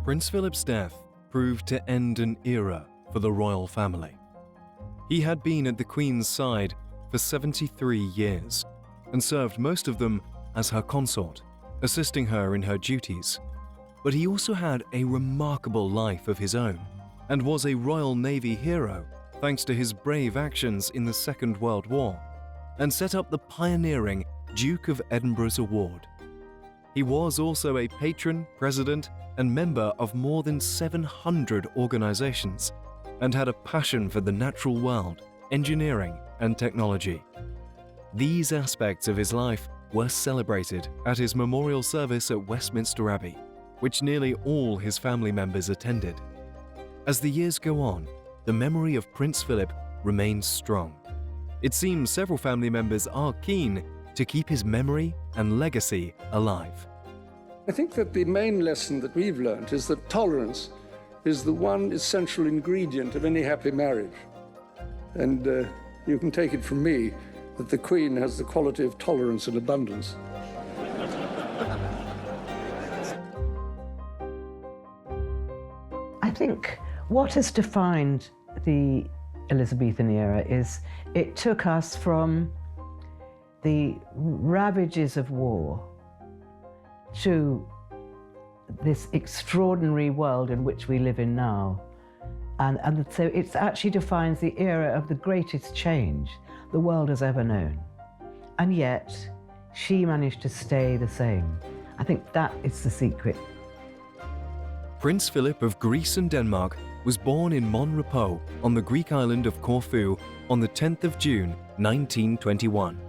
Prince Philip's death proved to end an era for the royal family. He had been at the Queen's side for 73 years and served most of them as her consort, assisting her in her duties. But he also had a remarkable life of his own and was a Royal Navy hero thanks to his brave actions in the Second World War, and set up the pioneering Duke of Edinburgh's award. He was also a patron, president, and member of more than 700 organizations, and had a passion for the natural world, engineering, and technology. These aspects of his life were celebrated at his memorial service at Westminster Abbey, which nearly all his family members attended. As the years go on, the memory of Prince Philip remains strong. It seems several family members are keen to keep his memory and legacy alive. I think that the main lesson that we've learned is that tolerance is the one essential ingredient of any happy marriage. And you can take it from me that the Queen has the quality of tolerance and abundance. I think what has defined the Elizabethan era is it took us from the ravages of war to this extraordinary world in which we live in now. And so it actually defines the era of the greatest change the world has ever known. And yet, she managed to stay the same. I think that is the secret. Prince Philip of Greece and Denmark was born in Mon Repos on the Greek island of Corfu on the 10th of June, 1921.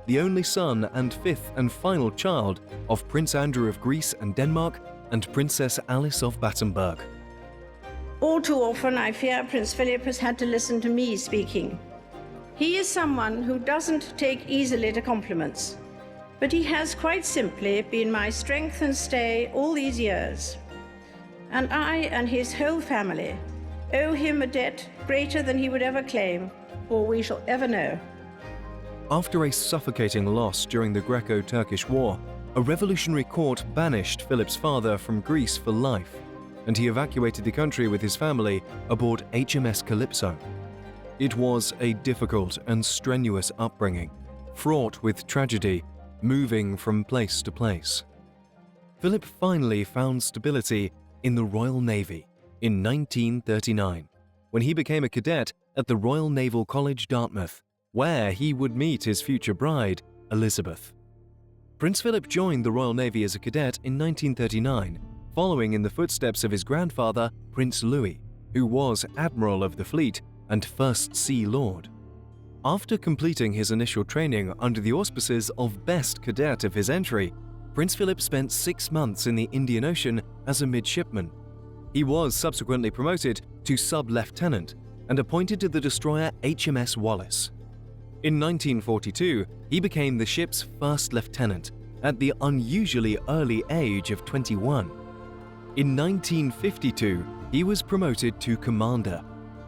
The only son and fifth and final child of Prince Andrew of Greece and Denmark and Princess Alice of Battenberg. All too often, I fear Prince Philip has had to listen to me speaking. He is someone who doesn't take easily to compliments, but he has quite simply been my strength and stay all these years. And I and his whole family owe him a debt greater than he would ever claim, or we shall ever know. After a suffocating loss during the Greco-Turkish War, a revolutionary court banished Philip's father from Greece for life, and he evacuated the country with his family aboard HMS Calypso. It was a difficult and strenuous upbringing, fraught with tragedy, moving from place to place. Philip finally found stability in the Royal Navy in 1939, when he became a cadet at the Royal Naval College, Dartmouth, where he would meet his future bride, Elizabeth. Prince Philip joined the Royal Navy as a cadet in 1939, following in the footsteps of his grandfather, Prince Louis, who was Admiral of the Fleet and First Sea Lord. After completing his initial training under the auspices of Best Cadet of his entry, Prince Philip spent 6 months in the Indian Ocean as a midshipman. He was subsequently promoted to sub-lieutenant and appointed to the destroyer HMS Wallace. In 1942, he became the ship's first lieutenant at the unusually early age of 21. In 1952, he was promoted to commander,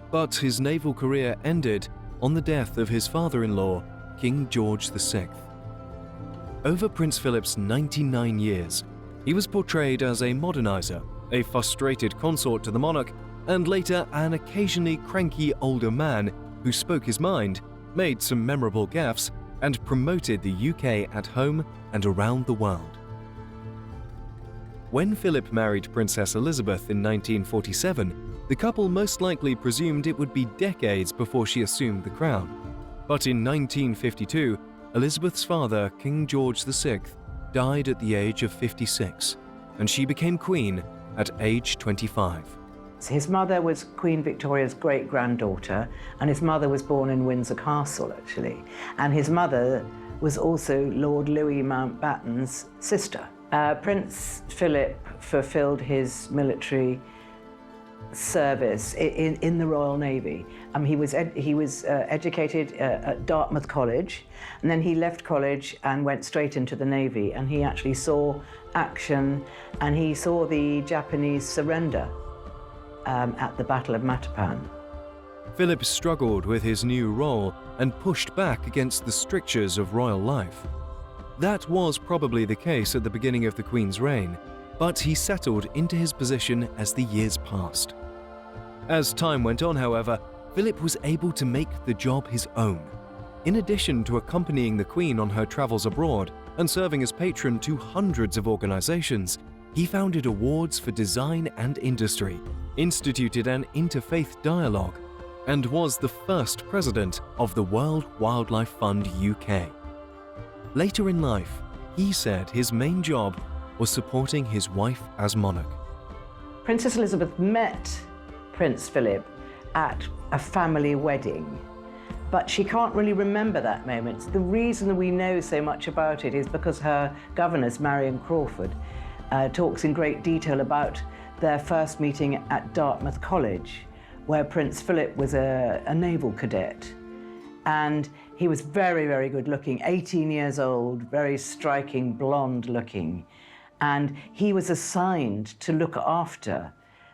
but his naval career ended on the death of his father-in-law, King George VI. Over Prince Philip's 99 years, he was portrayed as a modernizer, a frustrated consort to the monarch, and later an occasionally cranky older man who spoke his mind, made some memorable gaffes, and promoted the UK at home and around the world. When Philip married Princess Elizabeth in 1947, the couple most likely presumed it would be decades before she assumed the crown. But in 1952, Elizabeth's father, King George VI, died at the age of 56, and she became queen at age 25. His mother was Queen Victoria's great-granddaughter, and his mother was born in Windsor Castle, actually. And his mother was also Lord Louis Mountbatten's sister. Prince Philip fulfilled his military service in the Royal Navy. He was educated at Dartmouth College, and then he left college and went straight into the Navy, and he actually saw action, and he saw the Japanese surrender at the Battle of Matapan. Philip struggled with his new role and pushed back against the strictures of royal life. That was probably the case at the beginning of the Queen's reign, but he settled into his position as the years passed. As time went on, however, Philip was able to make the job his own. In addition to accompanying the Queen on her travels abroad and serving as patron to hundreds of organizations, he founded awards for design and industry, instituted an interfaith dialogue, and was the first president of the World Wildlife Fund UK. Later in life, he said his main job was supporting his wife as monarch. Princess Elizabeth met Prince Philip at a family wedding, but she can't really remember that moment. The reason we know so much about it is because her governess, Marion Crawford, talks in great detail about their first meeting at Dartmouth College, where Prince Philip was a naval cadet. And he was very, very good looking, 18 years old, very striking, blonde looking. And he was assigned to look after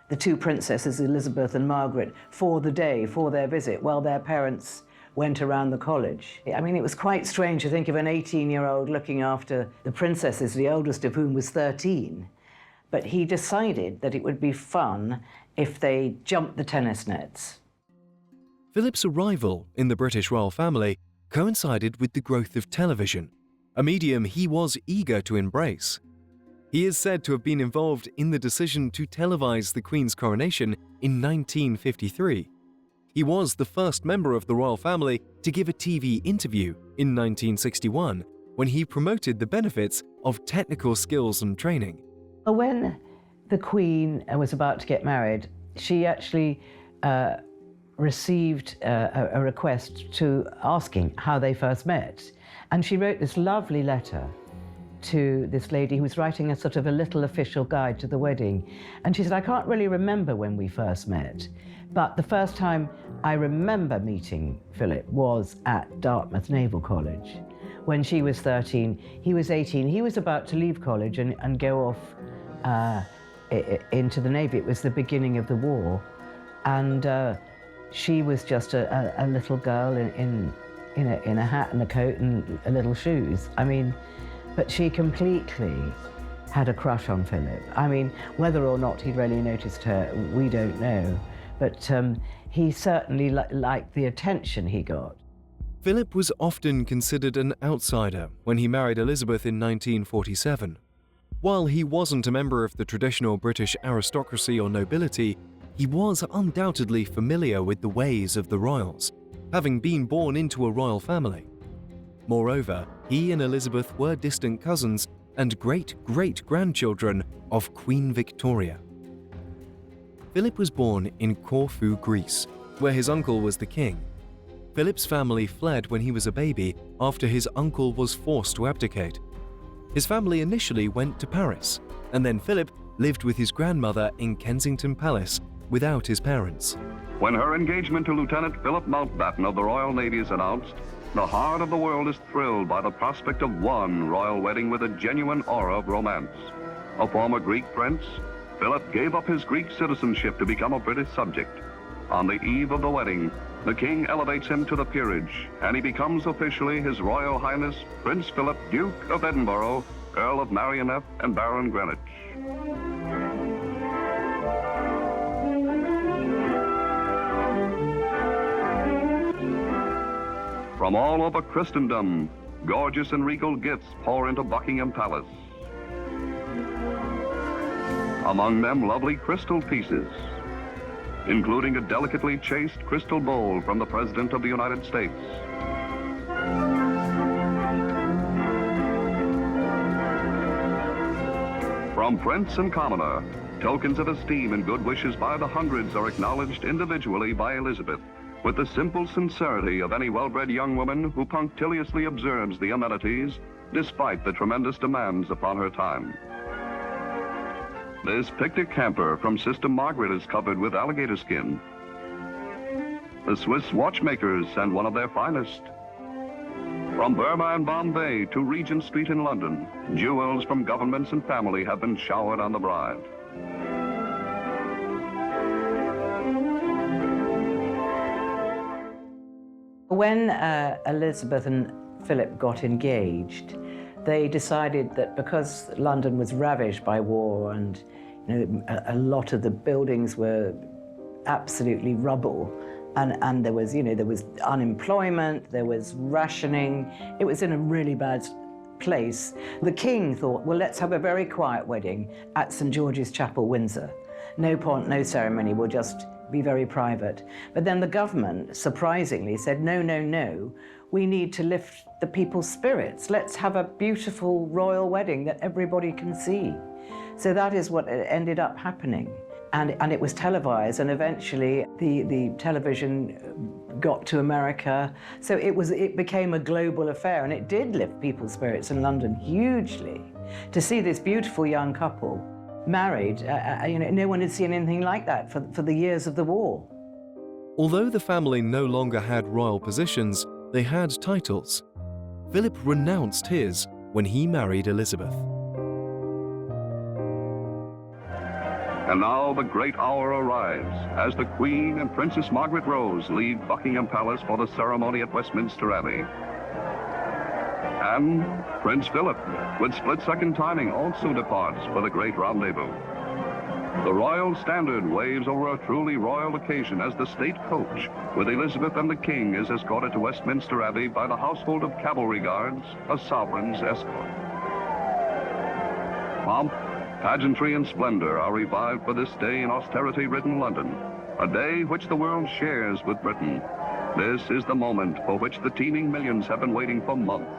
the two princesses, Elizabeth and Margaret, for the day, for their visit, while their parents went around the college. I mean, it was quite strange to think of an 18-year-old looking after the princesses, the oldest of whom was 13. But he decided that it would be fun if they jumped the tennis nets. Philip's arrival in the British royal family coincided with the growth of television, a medium he was eager to embrace. He is said to have been involved in the decision to televise the Queen's coronation in 1953. He was the first member of the royal family to give a TV interview in 1961, when he promoted the benefits of technical skills and training. When the Queen was about to get married, she actually received a request asking how they first met. And she wrote this lovely letter to this lady who was writing a sort of a little official guide to the wedding. And she said, I can't really remember when we first met, but the first time I remember meeting Philip was at Dartmouth Naval College. When she was 13, he was 18. He was about to leave college and go off into the Navy. It was the beginning of the war. And she was just a little girl in a hat and a coat and little shoes. I mean, but she completely had a crush on Philip. I mean, whether or not he'd really noticed her, we don't know. But he certainly liked the attention he got. Philip was often considered an outsider when he married Elizabeth in 1947. While he wasn't a member of the traditional British aristocracy or nobility, he was undoubtedly familiar with the ways of the royals, having been born into a royal family. Moreover, he and Elizabeth were distant cousins and great-great-grandchildren of Queen Victoria. Philip was born in Corfu, Greece, where his uncle was the king. Philip's family fled when he was a baby after his uncle was forced to abdicate. His family initially went to Paris, and then Philip lived with his grandmother in Kensington Palace without his parents. When her engagement to Lieutenant Philip Mountbatten of the Royal Navy is announced, the heart of the world is thrilled by the prospect of one royal wedding with a genuine aura of romance. A former Greek prince, Philip gave up his Greek citizenship to become a British subject. On the eve of the wedding, the king elevates him to the peerage, and he becomes officially His Royal Highness Prince Philip, Duke of Edinburgh, Earl of Merioneth, and Baron Greenwich. From all over Christendom, gorgeous and regal gifts pour into Buckingham Palace. Among them, lovely crystal pieces, including a delicately chased crystal bowl from the President of the United States. From prince and commoner, tokens of esteem and good wishes by the hundreds are acknowledged individually by Elizabeth, with the simple sincerity of any well-bred young woman who punctiliously observes the amenities despite the tremendous demands upon her time. This picnic hamper from Sister Margaret is covered with alligator skin. The Swiss watchmakers send one of their finest. From Burma and Bombay to Regent Street in London, jewels from governments and family have been showered on the bride. When Elizabeth and Philip got engaged, they decided that because London was ravaged by war and a lot of the buildings were absolutely rubble, and there was unemployment, there was rationing, it was in a really bad place. The king thought, well, let's have a very quiet wedding at St. George's Chapel, Windsor. No pomp, no ceremony, we'll just be very private. But then the government, surprisingly, said, no, we need to lift the people's spirits. Let's have a beautiful royal wedding that everybody can see. So that is what ended up happening. And it was televised, and eventually the television got to America. So it became a global affair, and it did lift people's spirits in London hugely. To see this beautiful young couple married, no one had seen anything like that for the years of the war. Although the family no longer had royal positions, they had titles. Philip renounced his when he married Elizabeth. And now the great hour arrives as the Queen and Princess Margaret Rose leave Buckingham Palace for the ceremony at Westminster Abbey. And Prince Philip, with split-second timing, also departs for the great rendezvous. The royal standard waves over a truly royal occasion as the state coach with Elizabeth and the King is escorted to Westminster Abbey by the household of cavalry guards, a sovereign's escort. Pomp, pageantry and splendor are revived for this day in austerity-ridden London, a day which the world shares with Britain. This is the moment for which the teeming millions have been waiting for months.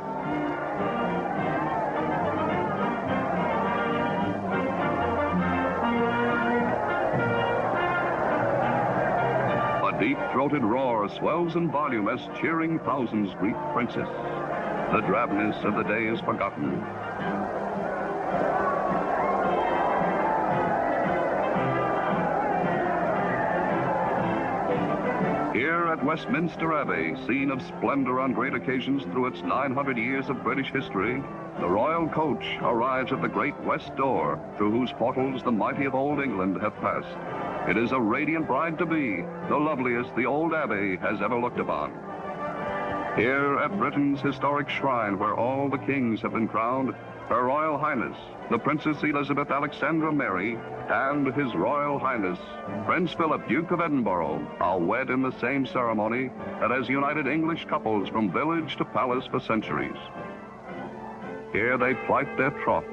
A deep-throated roar swells in volume as cheering thousands greet the princess. The drabness of the day is forgotten. Here at Westminster Abbey, scene of splendor on great occasions through its 900 years of British history, the royal coach arrives at the great west door, through whose portals the mighty of old England have passed. It is a radiant bride-to-be, the loveliest the old Abbey has ever looked upon. Here at Britain's historic shrine, where all the kings have been crowned, Her Royal Highness, the Princess Elizabeth Alexandra Mary, and His Royal Highness, Prince Philip, Duke of Edinburgh, are wed in the same ceremony that has united English couples from village to palace for centuries. Here they plight their troth.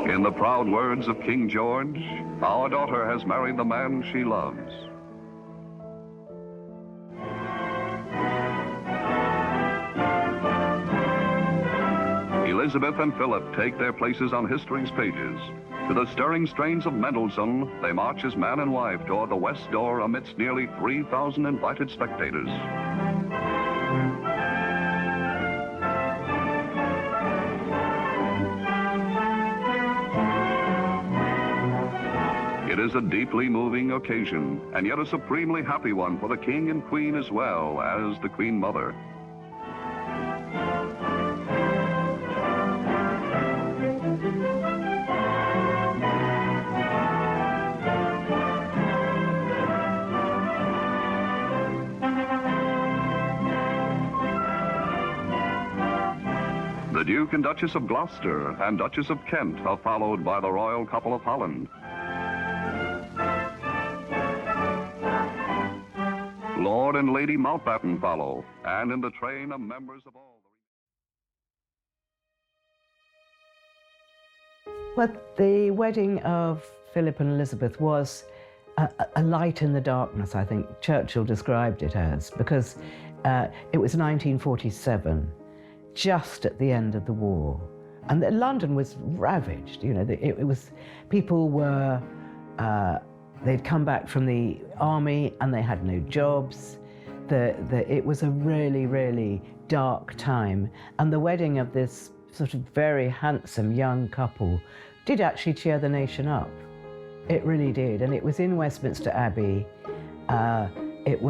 In the proud words of King George, our daughter has married the man she loves. Elizabeth and Philip take their places on history's pages. To the stirring strains of Mendelssohn, they march as man and wife toward the west door amidst nearly 3,000 invited spectators. It is a deeply moving occasion, and yet a supremely happy one for the King and Queen as well as the Queen Mother. The Duke and Duchess of Gloucester and Duchess of Kent are followed by the royal couple of Holland. Lord and Lady Mountbatten follow, and in the train are members of all the... Well, the wedding of Philip and Elizabeth was a light in the darkness, I think Churchill described it as, because it was 1947, just at the end of the war. And London was ravaged, it was, people were, they'd come back from the army and they had no jobs. It was a really, really dark time. And the wedding of this sort of very handsome young couple did actually cheer the nation up. It really did. And it was in Westminster Abbey. It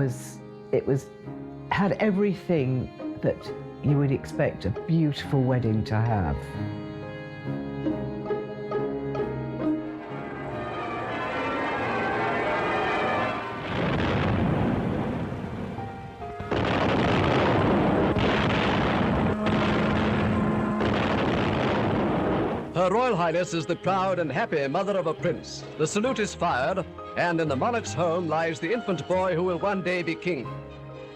had everything that you would expect a beautiful wedding to have. Royal Highness is the proud and happy mother of a prince. The salute is fired, and in the monarch's home lies the infant boy who will one day be king.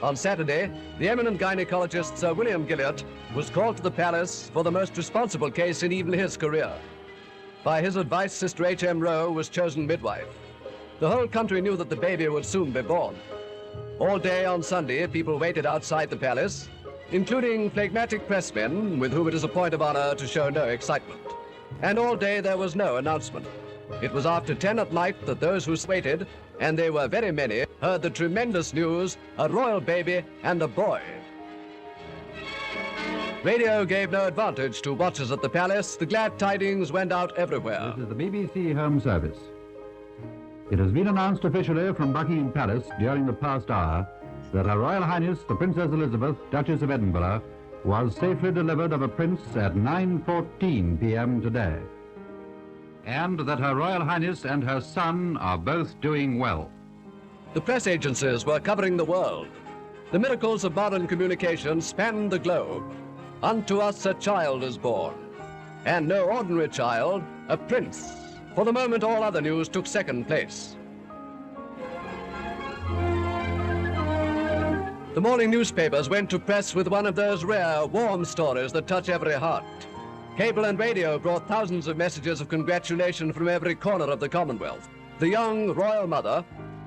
On Saturday, the eminent gynecologist Sir William Gilliot was called to the palace for the most responsible case in even his career. By his advice, Sister H.M. Rowe was chosen midwife. The whole country knew that the baby would soon be born. All day on Sunday, people waited outside the palace, including phlegmatic pressmen with whom it is a point of honor to show no excitement. And all day there was no announcement. It was after 10 at night that those who waited, and they were very many, heard the tremendous news, a royal baby and a boy. Radio gave no advantage to watchers at the palace. The glad tidings went out everywhere. This is the BBC Home Service. It has been announced officially from Buckingham Palace during the past hour that Her Royal Highness, the Princess Elizabeth, Duchess of Edinburgh, was safely delivered of a prince at 9:14 p.m. today, and that Her Royal Highness and her son are both doing well. The press agencies were covering the world. The miracles of modern communication spanned the globe. Unto us a child is born, and no ordinary child, a prince. For the moment, all other news took second place. The morning newspapers went to press with one of those rare, warm stories that touch every heart. Cable and radio brought thousands of messages of congratulation from every corner of the Commonwealth. The young royal mother,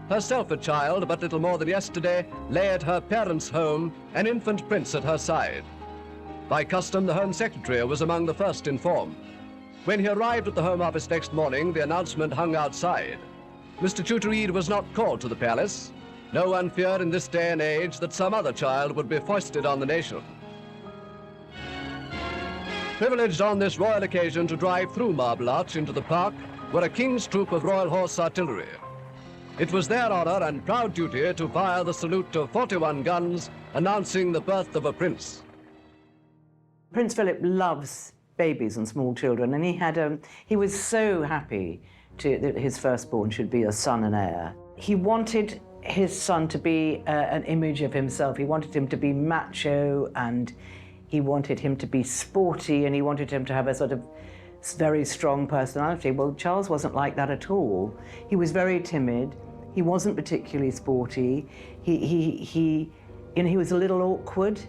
herself a child but little more than yesterday, lay at her parents' home, an infant prince at her side. By custom, the Home Secretary was among the first informed. When he arrived at the Home Office next morning, the announcement hung outside. Mr. Chutereed was not called to the palace. No one feared in this day and age that some other child would be foisted on the nation. Privileged on this royal occasion to drive through Marble Arch into the park were a king's troop of Royal Horse Artillery. It was their honor and proud duty to fire the salute of 41 guns, announcing the birth of a prince. Prince Philip loves babies and small children, and he was so happy that his firstborn should be a son and heir. He wanted his son to be an image of himself. He wanted him to be macho, and he wanted him to be sporty, and he wanted him to have a sort of very strong personality. Well, Charles wasn't like that at all. He was very timid. He wasn't particularly sporty. He was a little awkward,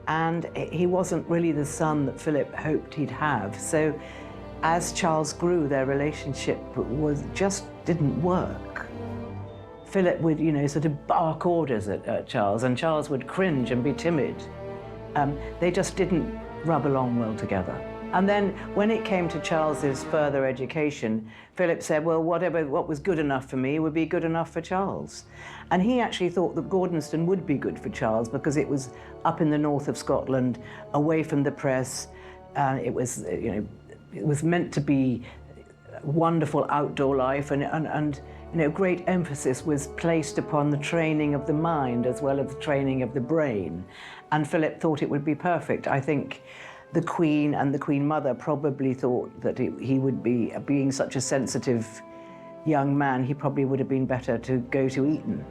and he wasn't really the son that Philip hoped he'd have. So as Charles grew, their relationship just didn't work. Philip would, sort of bark orders at Charles, and Charles would cringe and be timid. They just didn't rub along well together. And then when it came to Charles's further education, Philip said, well, what was good enough for me would be good enough for Charles. And he actually thought that Gordonston would be good for Charles because it was up in the north of Scotland, away from the press. It was meant to be wonderful outdoor life, and great emphasis was placed upon the training of the mind as well as the training of the brain. And Philip thought it would be perfect. I think the Queen and the Queen Mother probably thought that he would be, being such a sensitive young man, he probably would have been better to go to Eton,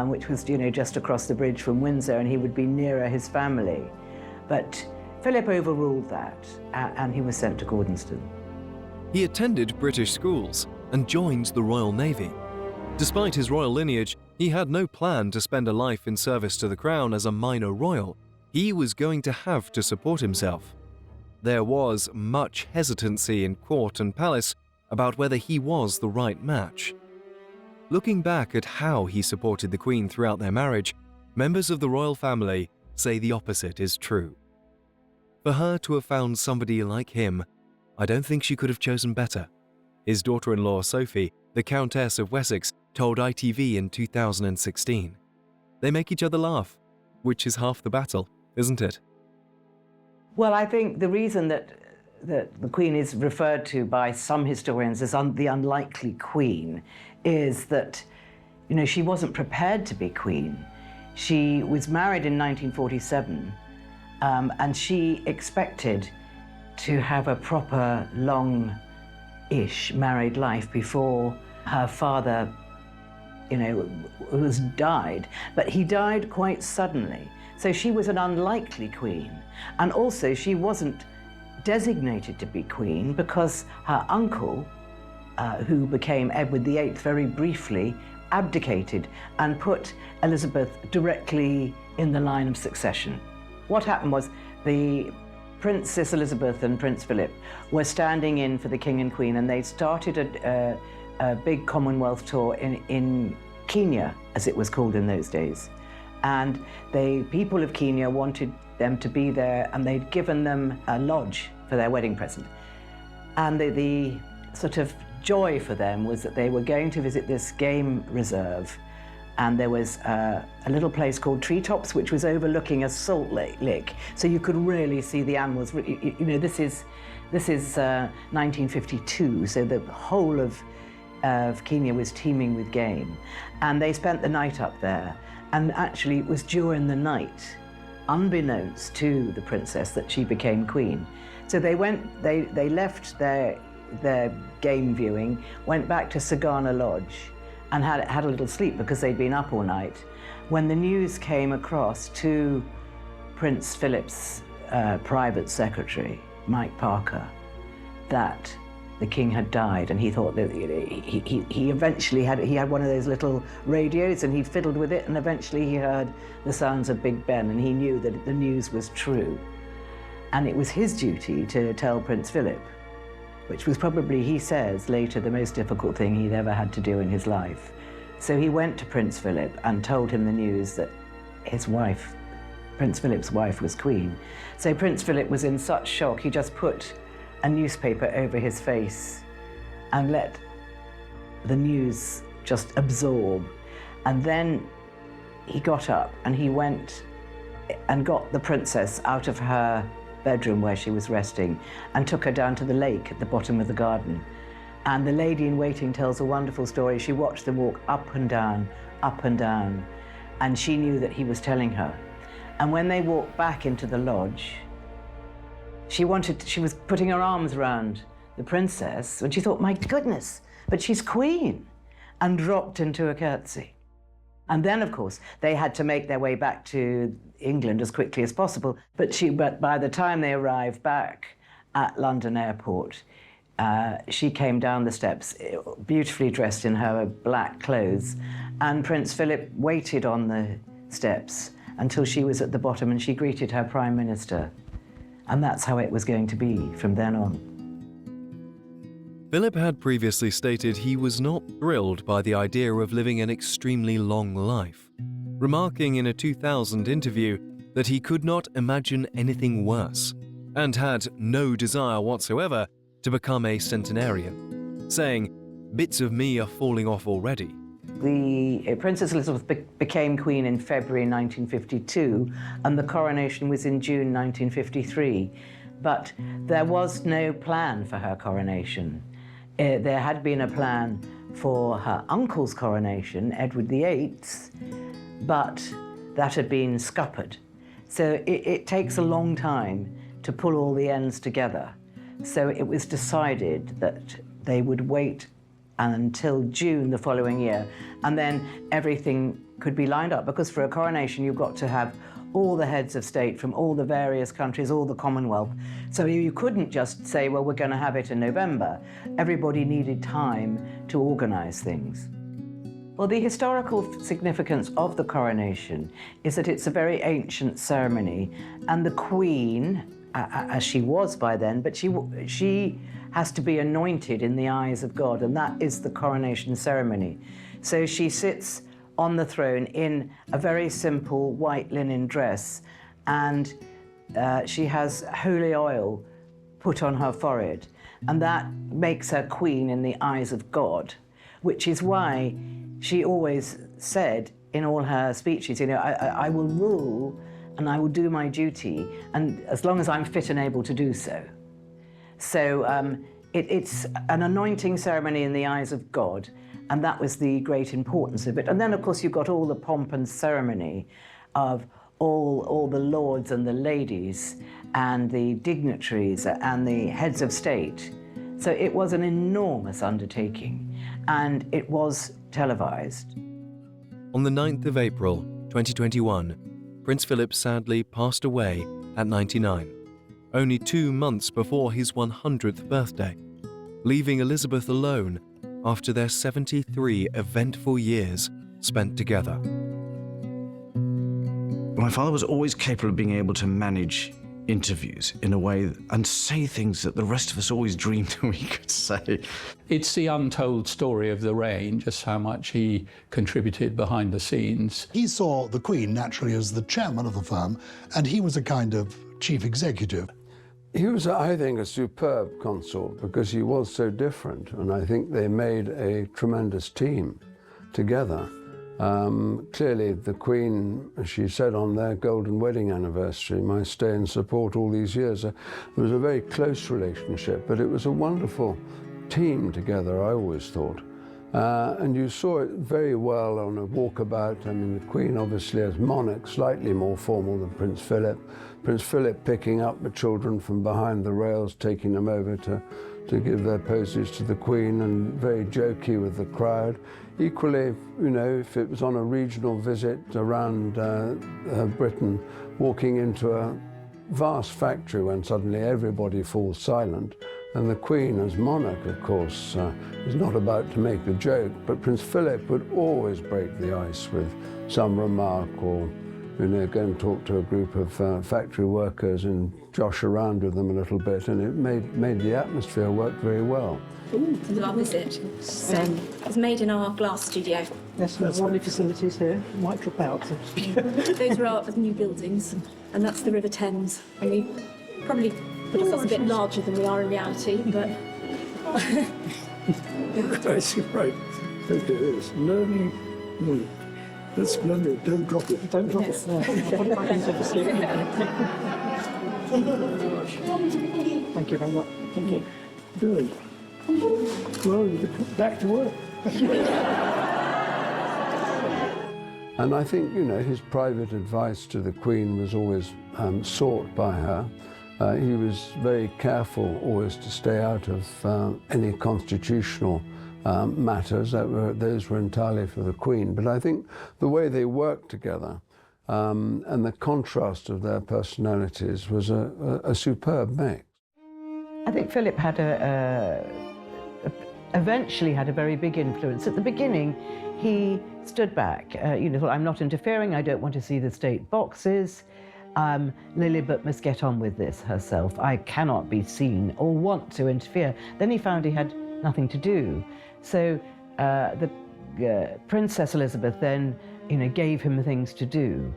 which was, just across the bridge from Windsor, and he would be nearer his family. But Philip overruled that, and he was sent to Gordonston. He attended British schools and joined the Royal Navy. Despite his royal lineage, he had no plan to spend a life in service to the crown as a minor royal. He was going to have to support himself. There was much hesitancy in court and palace about whether he was the right match. Looking back at how he supported the Queen throughout their marriage, members of the royal family say the opposite is true. For her to have found somebody like him, I don't think she could have chosen better. His daughter-in-law Sophie, the Countess of Wessex, told ITV in 2016. They make each other laugh, which is half the battle, isn't it? Well, I think the reason that the Queen is referred to by some historians as the unlikely Queen is that, she wasn't prepared to be Queen. She was married in 1947, and she expected to have a proper, long-ish married life before her father, died. But he died quite suddenly. So she was an unlikely queen. And also she wasn't designated to be queen because her uncle, who became Edward VIII very briefly, abdicated and put Elizabeth directly in the line of succession. What happened was the Princess Elizabeth and Prince Philip were standing in for the King and Queen, and they started a big Commonwealth tour in Kenya, as it was called in those days. And the people of Kenya wanted them to be there, and they'd given them a lodge for their wedding present. And the sort of joy for them was that they were going to visit this game reserve, and there was a little place called Treetops, which was overlooking a salt lick, so you could really see the animals. You know, this is 1952, so the whole of Kenya was teeming with game, and they spent the night up there. And actually, it was during the night, unbeknownst to the princess, that she became queen. So they left their game viewing, went back to Sagana Lodge, and had a little sleep because they'd been up all night. When the news came across to Prince Philip's private secretary, Mike Parker, that the king had died, and he thought that he eventually had one of those little radios, and he fiddled with it, and eventually he heard the sounds of Big Ben, and he knew that the news was true. And it was his duty to tell Prince Philip, which was probably, he says later, the most difficult thing he'd ever had to do in his life. So he went to Prince Philip and told him the news that his wife, Prince Philip's wife, was queen. So Prince Philip was in such shock, he just put a newspaper over his face and let the news just absorb. And then he got up and he went and got the princess out of her bedroom where she was resting and took her down to the lake at the bottom of the garden. And the lady in waiting tells a wonderful story. She watched them walk up and down, and she knew that he was telling her. And when they walked back into the lodge, she was putting her arms around the princess, and she thought, my goodness, but she's queen, and dropped into a curtsy. And then, of course, they had to make their way back to England as quickly as possible. But by the time they arrived back at London Airport, she came down the steps, beautifully dressed in her black clothes, and Prince Philip waited on the steps until she was at the bottom, and she greeted her Prime Minister. And that's how it was going to be from then on. Philip had previously stated he was not thrilled by the idea of living an extremely long life, remarking in a 2000 interview that he could not imagine anything worse, and had no desire whatsoever to become a centenarian, saying, "Bits of me are falling off already." The Princess Elizabeth became queen in February 1952, and the coronation was in June 1953. But there was no plan for her coronation. There had been a plan for her uncle's coronation, Edward VIII's, but that had been scuppered. So it takes a long time to pull all the ends together. So it was decided that they would wait until June the following year, and then everything could be lined up, because for a coronation you've got to have all the heads of state from all the various countries, all the Commonwealth. So you couldn't just say, well, we're going to have it in November. Everybody needed time to organize things. Well, the historical significance of the coronation is that it's a very ancient ceremony, and the Queen, as she was by then, but she has to be anointed in the eyes of God, and that is the coronation ceremony. So she sits on the throne in a very simple white linen dress, and she has holy oil put on her forehead, and that makes her queen in the eyes of God, which is why she always said in all her speeches, you know, I will rule and I will do my duty, and as long as I'm fit and able to do so. So it's an anointing ceremony in the eyes of God, and that was the great importance of it. And then, of course, you've got all the pomp and ceremony of all the lords and the ladies and the dignitaries and the heads of state. So it was an enormous undertaking, and it was televised. On the 9th of April, 2021, Prince Philip sadly passed away at 99. only 2 months before his 100th birthday, leaving Elizabeth alone after their 73 eventful years spent together. My father was always capable of being able to manage interviews in a way and say things that the rest of us always dreamed we could say. It's the untold story of the reign, just how much he contributed behind the scenes. He saw the Queen naturally as the chairman of the firm, and he was a kind of chief executive. He was, I think, a superb consort because he was so different, and I think they made a tremendous team together. Clearly, the Queen, as she said on their golden wedding anniversary, my stay and support all these years, it was a very close relationship, but it was a wonderful team together, I always thought. And you saw it very well on a walkabout. I mean, the Queen, obviously, as monarch, slightly more formal than Prince Philip. Prince Philip picking up the children from behind the rails, taking them over to give their poses to the Queen, and very jokey with the crowd. Equally, you know, if it was on a regional visit around Britain, walking into a vast factory when suddenly everybody falls silent, and the Queen, as monarch, of course, is not about to make a joke, but Prince Philip would always break the ice with some remark, or, you know, go and talk to a group of factory workers and josh around with them a little bit, and it made the atmosphere work very well. Love is it? It's made in our glass studio. Yes, there's lovely facilities here. Might drop out. Those are our new buildings, and that's the River Thames. And we probably put ourselves a bit larger than we are in reality, but... That's right. Look at this. Learning. That's splendid. Don't drop it. Don't drop it. No. Put it back into the sleep. Thank you very much. Thank you. Good. Well, back to work. And I think, you know, his private advice to the Queen was always sought by her. He was very careful always to stay out of any constitutional matters. Those were entirely for the Queen. But I think the way they worked together and the contrast of their personalities was a superb mix. I think Philip had eventually had a very big influence. At the beginning, he stood back. Thought, I'm not interfering, I don't want to see the state boxes. Lilibet must get on with this herself. I cannot be seen or want to interfere. Then he found he had nothing to do. So the Princess Elizabeth then, gave him things to do.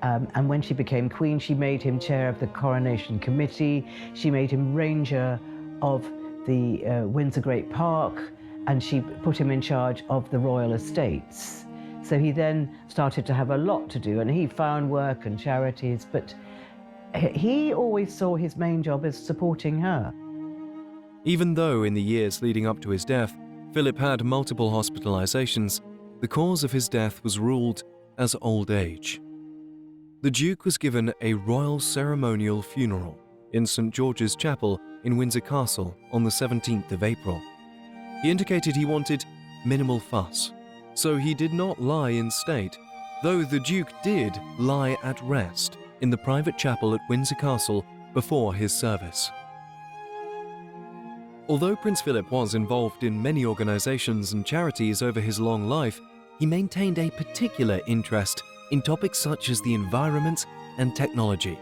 And when she became Queen, she made him chair of the Coronation Committee. She made him Ranger of the Windsor Great Park, and she put him in charge of the royal estates. So he then started to have a lot to do, and he found work and charities, but he always saw his main job as supporting her. Even though in the years leading up to his death, Philip had multiple hospitalizations, the cause of his death was ruled as old age. The Duke was given a royal ceremonial funeral in St. George's Chapel in Windsor Castle on the 17th of April. He indicated he wanted minimal fuss, so he did not lie in state, though the Duke did lie at rest in the private chapel at Windsor Castle before his service. Although Prince Philip was involved in many organizations and charities over his long life, he maintained a particular interest in topics such as the environment and technology.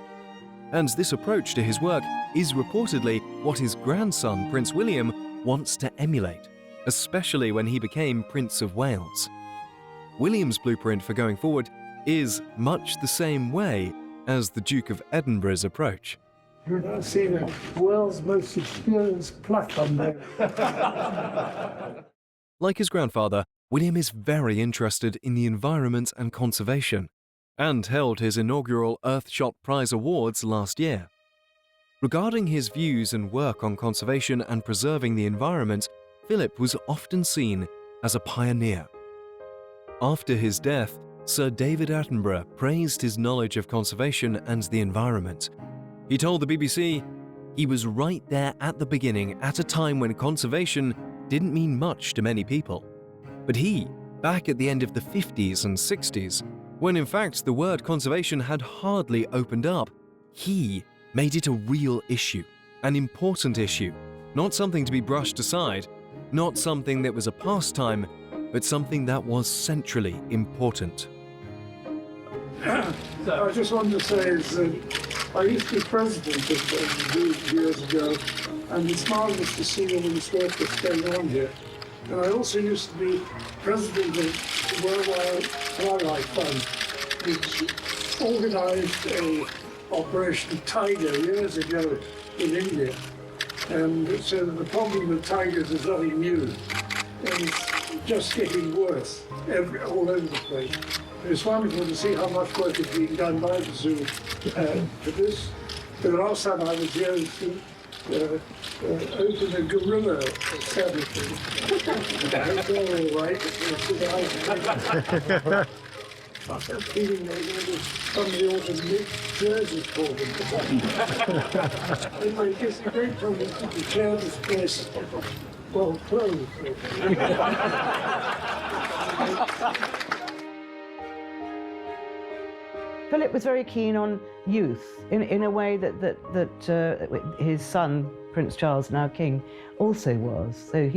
And this approach to his work is reportedly what his grandson, Prince William, wants to emulate, especially when he became Prince of Wales. William's blueprint for going forward is much the same way as the Duke of Edinburgh's approach. You're not seeing the world's most experienced pluck on there. Like his grandfather, William is very interested in the environment and conservation, and held his inaugural Earthshot Prize Awards last year. Regarding his views and work on conservation and preserving the environment, Philip was often seen as a pioneer. After his death, Sir David Attenborough praised his knowledge of conservation and the environment. He told the BBC, he was right there at the beginning at a time when conservation didn't mean much to many people. But he, back at the end of the 50s and 60s, when in fact the word conservation had hardly opened up, he made it a real issue, an important issue, not something to be brushed aside, not something that was a pastime, but something that was centrally important. I just wanted to say is that I used to be president of the group years ago, and it's marvellous to see all this work that's going on here. And I also used to be president of the Worldwide Wildlife Fund, which organised a Operation Tiger years ago in India. And so the problem with tigers is nothing new, and it's just getting worse all over the place. It's wonderful to see how much work is being done by the zoo for this. The last time I was here was to open a gorilla establishment. They're all right. I'm feeling like somebody ought to make jerseys for them. Anyway, it gives a great pleasure to share this place well clothed. Philip was very keen on youth in a way that his son, Prince Charles, now King, also was. So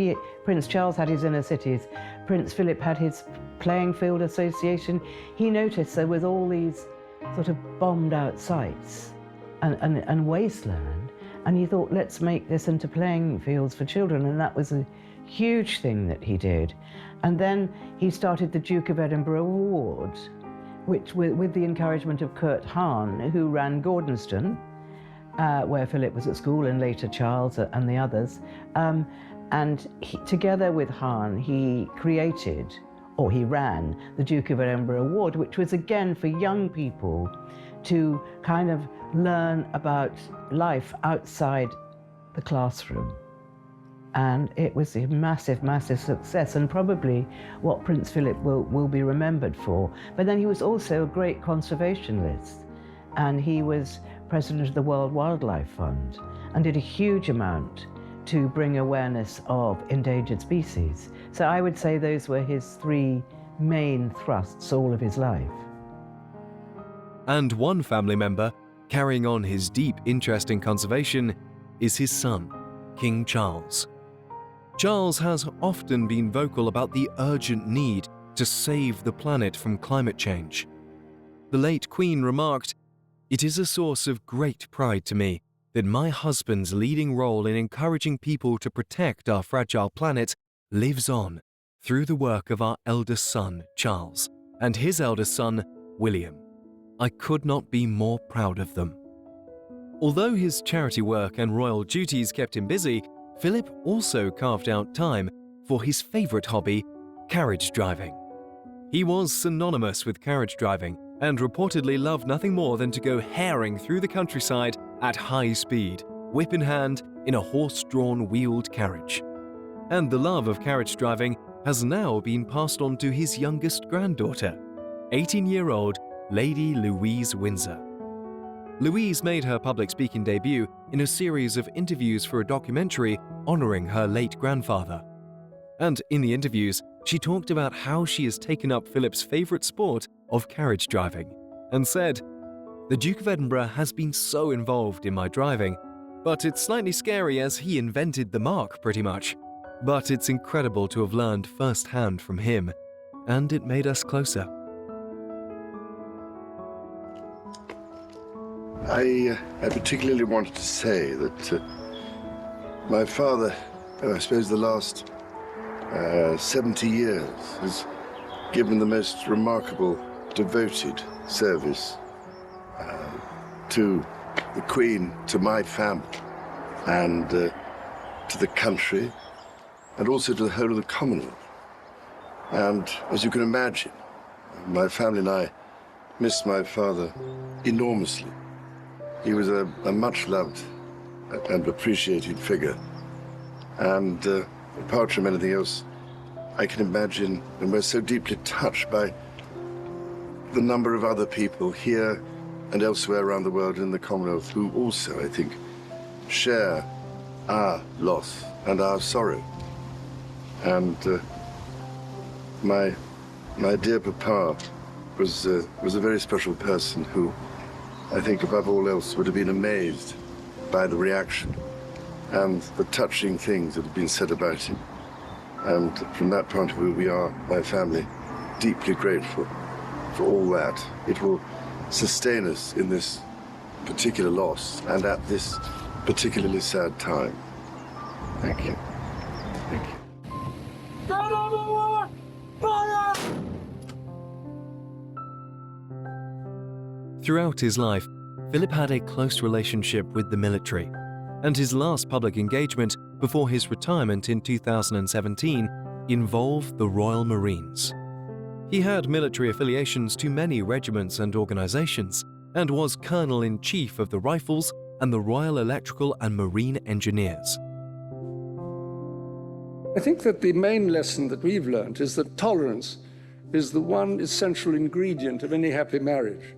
Prince Charles had his inner cities, Prince Philip had his playing field association. He noticed there was all these sort of bombed out sites and wasteland, and he thought, let's make this into playing fields for children, and that was a huge thing that he did. And then he started the Duke of Edinburgh Award, which, with the encouragement of Kurt Hahn, who ran Gordonston, where Philip was at school, and later Charles and the others. And together with Hahn, he ran the Duke of Edinburgh Award, which was again for young people to kind of learn about life outside the classroom. And it was a massive, massive success, and probably what Prince Philip will be remembered for. But then he was also a great conservationist, and he was president of the World Wildlife Fund and did a huge amount to bring awareness of endangered species. So I would say those were his three main thrusts all of his life. And one family member carrying on his deep interest in conservation is his son, King Charles. Charles has often been vocal about the urgent need to save the planet from climate change. The late Queen remarked, "It is a source of great pride to me that my husband's leading role in encouraging people to protect our fragile planet lives on through the work of our eldest son, Charles, and his eldest son, William. I could not be more proud of them." Although his charity work and royal duties kept him busy, Philip also carved out time for his favourite hobby, carriage driving. He was synonymous with carriage driving and reportedly loved nothing more than to go herring through the countryside at high speed, whip in hand, in a horse-drawn wheeled carriage. And the love of carriage driving has now been passed on to his youngest granddaughter, 18-year-old Lady Louise Windsor. Louise made her public speaking debut in a series of interviews for a documentary honouring her late grandfather. And in the interviews, she talked about how she has taken up Philip's favourite sport of carriage driving, and said, "The Duke of Edinburgh has been so involved in my driving, but it's slightly scary as he invented the mark pretty much. But it's incredible to have learned firsthand from him, and it made us closer." I particularly wanted to say that my father, I suppose the last 70 years, has given the most remarkable, devoted service to the Queen, to my family, and to the country, and also to the whole of the Commonwealth. And as you can imagine, my family and I miss my father enormously. He was a much-loved and appreciated figure. And apart from anything else, I can imagine, and we're so deeply touched by the number of other people here and elsewhere around the world in the Commonwealth who also, I think, share our loss and our sorrow. And my dear papa was a very special person who I think above all else, would have been amazed by the reaction and the touching things that have been said about him. And from that point of view, we are, my family, deeply grateful for all that. It will sustain us in this particular loss and at this particularly sad time. Thank you. Thank you. Throughout his life, Philip had a close relationship with the military, and his last public engagement before his retirement in 2017 involved the Royal Marines. He had military affiliations to many regiments and organizations, and was Colonel-in-Chief of the Rifles and the Royal Electrical and Marine Engineers. I think that the main lesson that we've learned is that tolerance is the one essential ingredient of any happy marriage.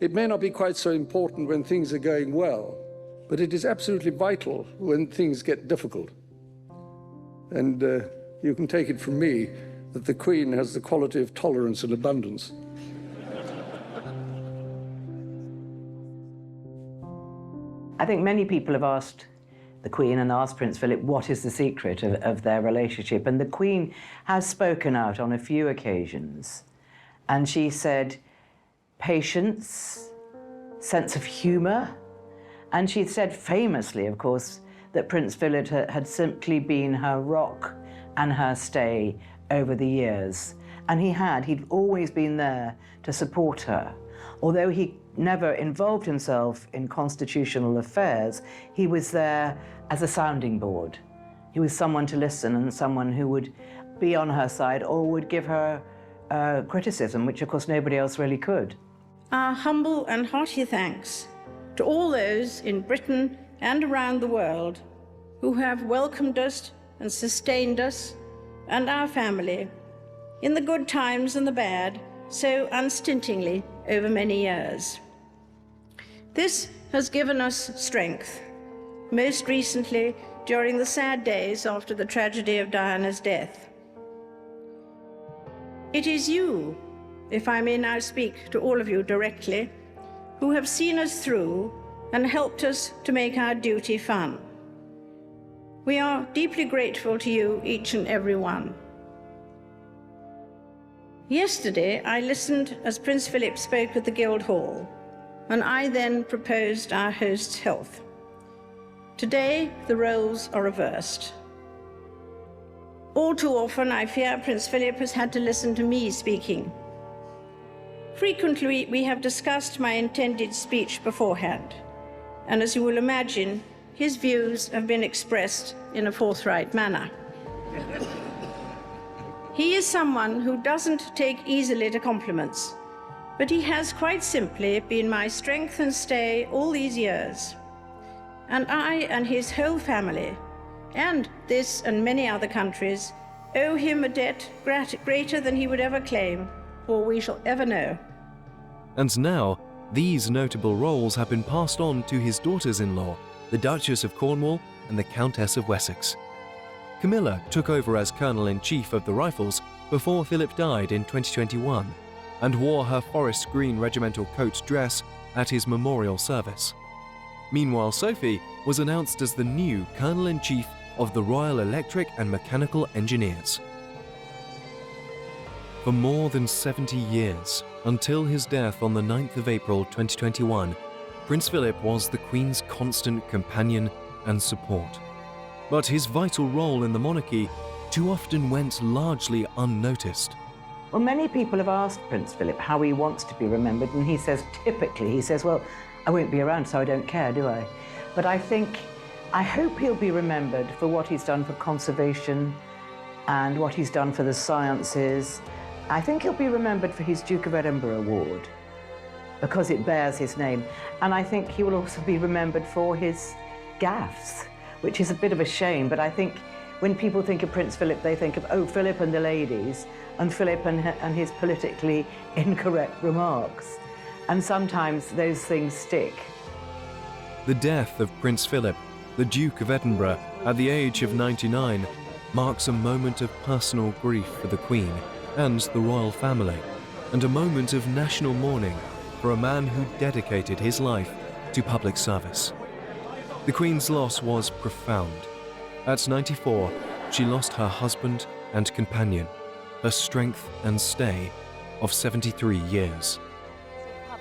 It may not be quite so important when things are going well, but it is absolutely vital when things get difficult. And you can take it from me that the Queen has the quality of tolerance and abundance. I think many people have asked the Queen and asked Prince Philip what is the secret of their relationship, and the Queen has spoken out on a few occasions, and she said patience, sense of humour, and she said famously, of course, that Prince Philip had simply been her rock and her stay over the years, and he'd always been there to support her. Although he never involved himself in constitutional affairs, he was there as a sounding board. He was someone to listen and someone who would be on her side or would give her criticism, which of course nobody else really could. Our humble and hearty thanks to all those in Britain and around the world who have welcomed us and sustained us and our family in the good times and the bad so unstintingly over many years. This has given us strength, most recently during the sad days after the tragedy of Diana's death. It is you, if I may now speak to all of you directly, who have seen us through and helped us to make our duty fun. We are deeply grateful to you, each and every one. Yesterday, I listened as Prince Philip spoke at the Guildhall, and I then proposed our host's health. Today, the roles are reversed. All too often, I fear Prince Philip has had to listen to me speaking. Frequently, we have discussed my intended speech beforehand, and as you will imagine, his views have been expressed in a forthright manner. He is someone who doesn't take easily to compliments, but he has quite simply been my strength and stay all these years. And I and his whole family, and this and many other countries, owe him a debt greater than he would ever claim, or we shall ever know. And now, these notable roles have been passed on to his daughters-in-law, the Duchess of Cornwall and the Countess of Wessex. Camilla took over as Colonel-in-Chief of the Rifles before Philip died in 2021 and wore her forest green regimental coat dress at his memorial service. Meanwhile, Sophie was announced as the new Colonel-in-Chief of the Royal Electric and Mechanical Engineers. For more than 70 years, until his death on the 9th of April 2021, Prince Philip was the Queen's constant companion and support. But his vital role in the monarchy too often went largely unnoticed. Well, many people have asked Prince Philip how he wants to be remembered, and he says, well, I won't be around, so I don't care, do I? But I hope he'll be remembered for what he's done for conservation and what he's done for the sciences. I think he'll be remembered for his Duke of Edinburgh Award, because it bears his name. And I think he will also be remembered for his gaffes, which is a bit of a shame, but I think when people think of Prince Philip, they think of, oh, Philip and the ladies, and Philip and his politically incorrect remarks. And sometimes those things stick. The death of Prince Philip, the Duke of Edinburgh, at the age of 99, marks a moment of personal grief for the Queen and the royal family, and a moment of national mourning for a man who dedicated his life to public service. The Queen's loss was profound. At 94, she lost her husband and companion, her strength and stay of 73 years.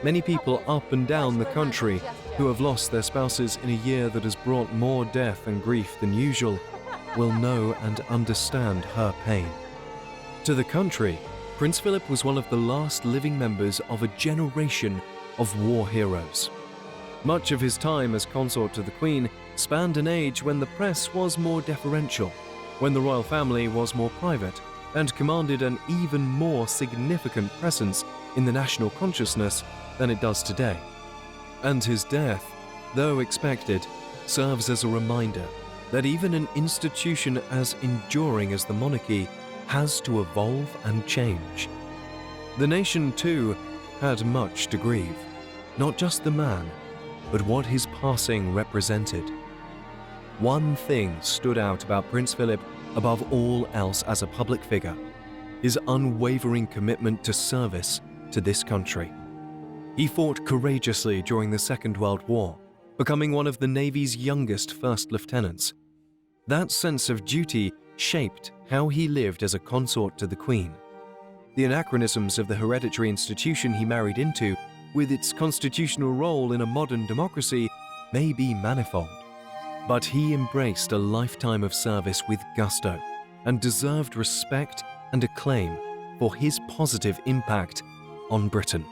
Many people up and down the country who have lost their spouses in a year that has brought more death and grief than usual will know and understand her pain. To the country, Prince Philip was one of the last living members of a generation of war heroes. Much of his time as consort to the Queen spanned an age when the press was more deferential, when the royal family was more private, and commanded an even more significant presence in the national consciousness than it does today. And his death, though expected, serves as a reminder that even an institution as enduring as the monarchy has to evolve and change. The nation, too, had much to grieve, not just the man, but what his passing represented. One thing stood out about Prince Philip above all else as a public figure: his unwavering commitment to service to this country. He fought courageously during the Second World War, becoming one of the Navy's youngest first lieutenants. That sense of duty shaped how he lived as a consort to the Queen. The anachronisms of the hereditary institution he married into, with its constitutional role in a modern democracy, may be manifold. But he embraced a lifetime of service with gusto and deserved respect and acclaim for his positive impact on Britain.